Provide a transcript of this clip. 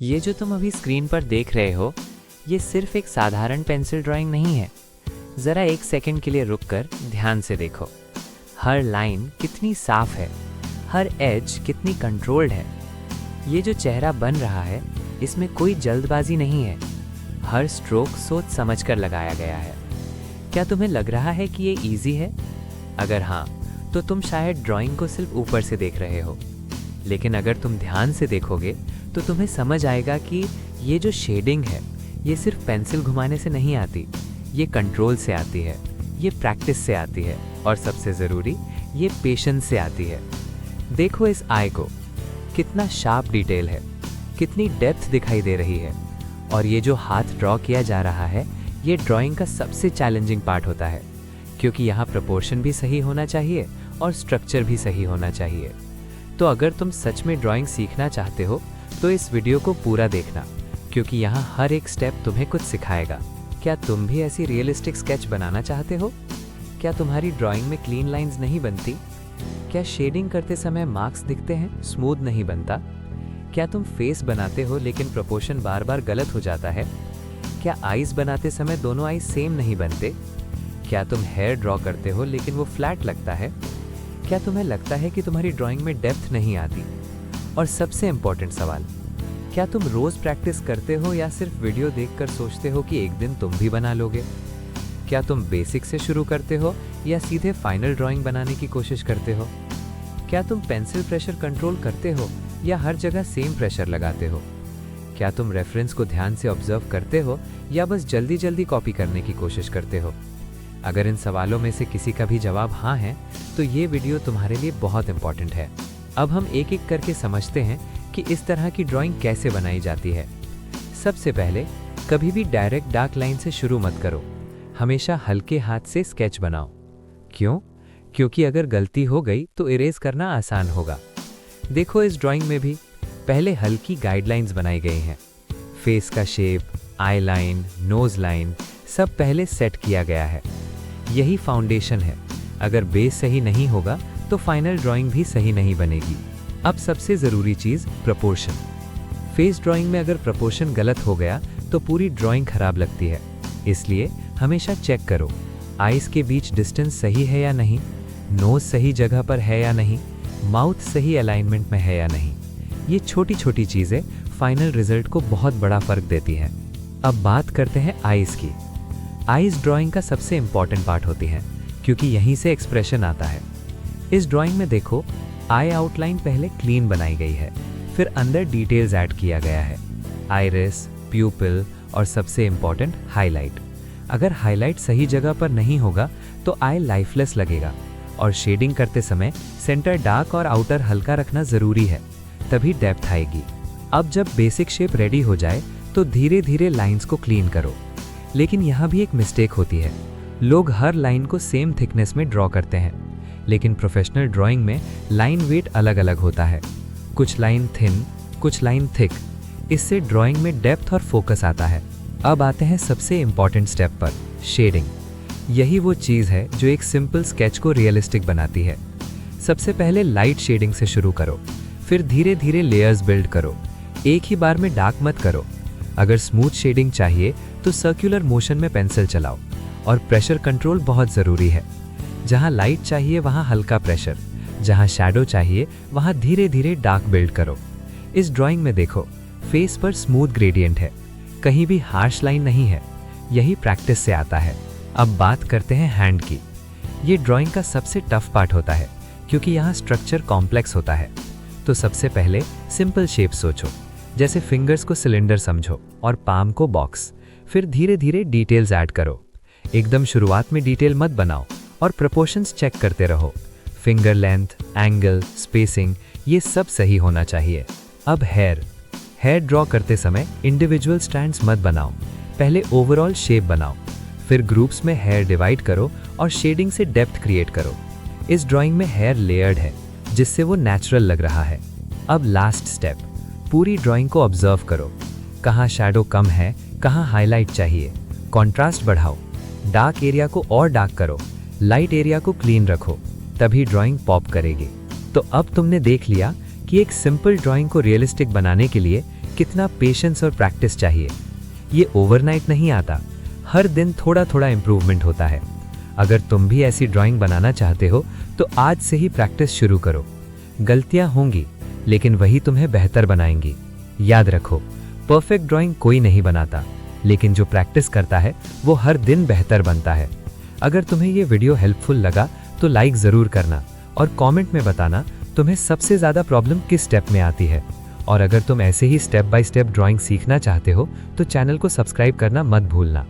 ये जो तुम अभी स्क्रीन पर देख रहे हो, ये सिर्फ एक साधारण पेंसिल ड्राइंग नहीं है। ज़रा एक सेकंड के लिए रुककर ध्यान से देखो। हर लाइन कितनी साफ है, हर एज कितनी कंट्रोल्ड है। ये जो चेहरा बन रहा है, इसमें कोई जल्दबाजी नहीं है। हर स्ट्रोक सोच समझकर लगाया गया है। क्या तुम्हें लग रहा है कि ये इजी है? अगर हाँ, तो तुम शायद ड्राइंग को सिर्फ ऊपर से देख रहे हो। लेकिन अगर तुम ध्यान से देखोगे तो तुम्हें समझ आएगा कि ये जो शेडिंग है, ये सिर्फ पेंसिल घुमाने से नहीं आती। ये कंट्रोल से आती है, ये प्रैक्टिस से आती है, और सबसे ज़रूरी, ये पेशेंस से आती है। देखो इस आई को, कितना शार्प डिटेल है, कितनी डेप्थ दिखाई दे रही है। और ये जो हाथ ड्रॉ किया जा रहा है, ये ड्राइंग का सबसे चैलेंजिंग पार्ट होता है, क्योंकि यहाँ प्रपोर्शन भी सही होना चाहिए और स्ट्रक्चर भी सही होना चाहिए। तो अगर तुम सच में ड्राइंग सीखना चाहते हो तो इस वीडियो को पूरा देखना, क्योंकि यहाँ हर एक स्टेप तुम्हें कुछ सिखाएगा। क्या तुम भी ऐसी रियलिस्टिक स्केच बनाना चाहते हो? क्या तुम्हारी ड्राइंग में क्लीन लाइंस नहीं बनती? क्या शेडिंग करते समय मार्क्स दिखते हैं, स्मूथ नहीं बनता? क्या तुम फेस बनाते हो लेकिन प्रपोर्शन बार बार गलत हो जाता है? क्या आईज बनाते समय दोनों आईज सेम नहीं बनते? क्या तुम हेयर ड्रॉ करते हो लेकिन वो फ्लैट लगता है? क्या तुम्हें लगता है कि तुम्हारी ड्राइंग में डेप्थ नहीं आती? और सबसे इम्पोर्टेंट सवाल, क्या तुम रोज प्रैक्टिस करते हो या सिर्फ वीडियो देखकर सोचते हो कि एक दिन तुम भी बना लोगे? क्या तुम बेसिक से शुरू करते हो या सीधे फाइनल ड्राइंग बनाने की कोशिश करते हो? क्या तुम पेंसिल प्रेशर कंट्रोल करते हो या हर जगह सेम प्रेशर लगाते हो? क्या तुम रेफरेंस को ध्यान से ऑब्जर्व करते हो या बस जल्दी जल्दी कॉपी करने की कोशिश करते हो? अगर इन सवालों में से किसी का भी जवाब हाँ है, तो ये वीडियो तुम्हारे लिए बहुत इंपॉर्टेंट है। अब हम एक एक करके समझते हैं कि इस तरह की ड्राइंग कैसे बनाई जाती है। सबसे पहले, कभी भी डायरेक्ट डार्क लाइन से शुरू मत करो। हमेशा हल्के हाथ से स्केच बनाओ। क्यों? क्योंकि अगर गलती हो गई तो इरेज करना आसान होगा। देखो इस ड्राइंग में भी पहले हल्की गाइडलाइंस बनाई गई हैं। फेस का शेप, आई लाइन, नोज लाइन सब पहले सेट किया गया है। यही फाउंडेशन है। अगर बेस सही नहीं होगा तो फाइनल ड्राइंग भी सही नहीं बनेगी। अब सबसे ज़रूरी चीज़, प्रपोर्शन। फेस ड्राइंग में अगर प्रपोर्शन गलत हो गया तो पूरी ड्राइंग खराब लगती है। इसलिए हमेशा चेक करो, आईज के बीच डिस्टेंस सही है या नहीं, नोज सही जगह पर है या नहीं, माउथ सही अलाइनमेंट में है या नहीं। ये छोटी छोटी चीज़ें फाइनल रिजल्ट को बहुत बड़ा फर्क देती हैं। अब बात करते हैं आईज की। आईज ड्राइंग का सबसे इंपॉर्टेंट पार्ट होती हैं, क्योंकि यहीं से एक्सप्रेशन आता है। इस ड्राइंग में देखो, आई आउटलाइन पहले क्लीन बनाई गई है, फिर अंदर डिटेल्स ऐड किया गया है। आइरिस, प्यूपिल और सबसे इंपॉर्टेंट हाईलाइट। अगर हाईलाइट सही जगह पर नहीं होगा तो आई लाइफलेस लगेगा। और शेडिंग करते समय सेंटर डार्क और आउटर हल्का रखना ज़रूरी है, तभी डेप्थ आएगी। अब जब बेसिक शेप रेडी हो जाए तो धीरे धीरे लाइंस को क्लीन करो। लेकिन यहाँ भी एक मिस्टेक होती है। लोग हर लाइन को सेम थिकनेस में ड्रॉ करते हैं, लेकिन प्रोफेशनल ड्राइंग में लाइन वेट अलग अलग होता है। कुछ लाइन थिन, कुछ लाइन थिक। इससे ड्राइंग में डेप्थ और फोकस आता है। अब आते हैं सबसे इंपॉर्टेंट स्टेप पर, शेडिंग। यही वो चीज़ है जो एक सिंपल स्केच को रियलिस्टिक बनाती है। सबसे पहले लाइट शेडिंग से शुरू करो, फिर धीरे धीरे लेयर्स बिल्ड करो। एक ही बार में डार्क मत करो। अगर स्मूथ शेडिंग चाहिए तो सर्कुलर मोशन में पेंसिल चलाओ। और प्रेशर कंट्रोल बहुत ज़रूरी है। जहाँ लाइट चाहिए वहाँ हल्का प्रेशर, जहाँ शैडो चाहिए वहाँ धीरे धीरे डार्क बिल्ड करो। इस ड्राइंग में देखो, फेस पर स्मूथ ग्रेडियंट है, कहीं भी हार्श लाइन नहीं है। यही प्रैक्टिस से आता है। अब बात करते हैं हैंड की। ये ड्राइंग का सबसे टफ पार्ट होता है, क्योंकि यहाँ स्ट्रक्चर कॉम्प्लेक्स होता है। तो सबसे पहले सिंपल शेप सोचो, जैसे फिंगर्स को सिलेंडर समझो और पाम को बॉक्स। फिर धीरे धीरे डिटेल्स ऐड करो। एकदम शुरुआत में डिटेल मत बनाओ और प्रपोर्शंस चेक करते रहो। फिंगर लेंथ, एंगल, स्पेसिंग, ये सब सही होना चाहिए। अब हेयर ड्रॉ करते समय इंडिविजुअल स्टैंड्स मत बनाओ। पहले ओवरऑल शेप बनाओ, फिर ग्रुप्स में हेयर डिवाइड करो और शेडिंग से डेप्थ क्रिएट करो। इस ड्राइंग में हेयर लेयर्ड है, जिससे वो नेचुरल लग रहा है। अब लास्ट स्टेप, पूरी ड्राइंग को ऑब्जर्व करो। कहाँ शैडो कम है, कहाँ हाईलाइट चाहिए। कॉन्ट्रास्ट बढ़ाओ, डार्क एरिया को और डार्क करो, लाइट एरिया को क्लीन रखो, तभी ड्राइंग पॉप करेगी। तो अब तुमने देख लिया कि एक सिंपल ड्राइंग को रियलिस्टिक बनाने के लिए कितना पेशेंस और प्रैक्टिस चाहिए। ये ओवरनाइट नहीं आता, हर दिन थोड़ा थोड़ा इम्प्रूवमेंट होता है। अगर तुम भी ऐसी ड्राइंग बनाना चाहते हो तो आज से ही प्रैक्टिस शुरू करो। गलतियां होंगी, लेकिन वही तुम्हें बेहतर बनाएंगी। याद रखो, परफेक्ट ड्राइंग कोई नहीं बनाता, लेकिन जो प्रैक्टिस करता है वो हर दिन बेहतर बनता है। अगर तुम्हें ये वीडियो हेल्पफुल लगा तो लाइक ज़रूर करना और कमेंट में बताना तुम्हें सबसे ज़्यादा प्रॉब्लम किस स्टेप में आती है। और अगर तुम ऐसे ही स्टेप बाय स्टेप ड्राइंग सीखना चाहते हो तो चैनल को सब्सक्राइब करना मत भूलना।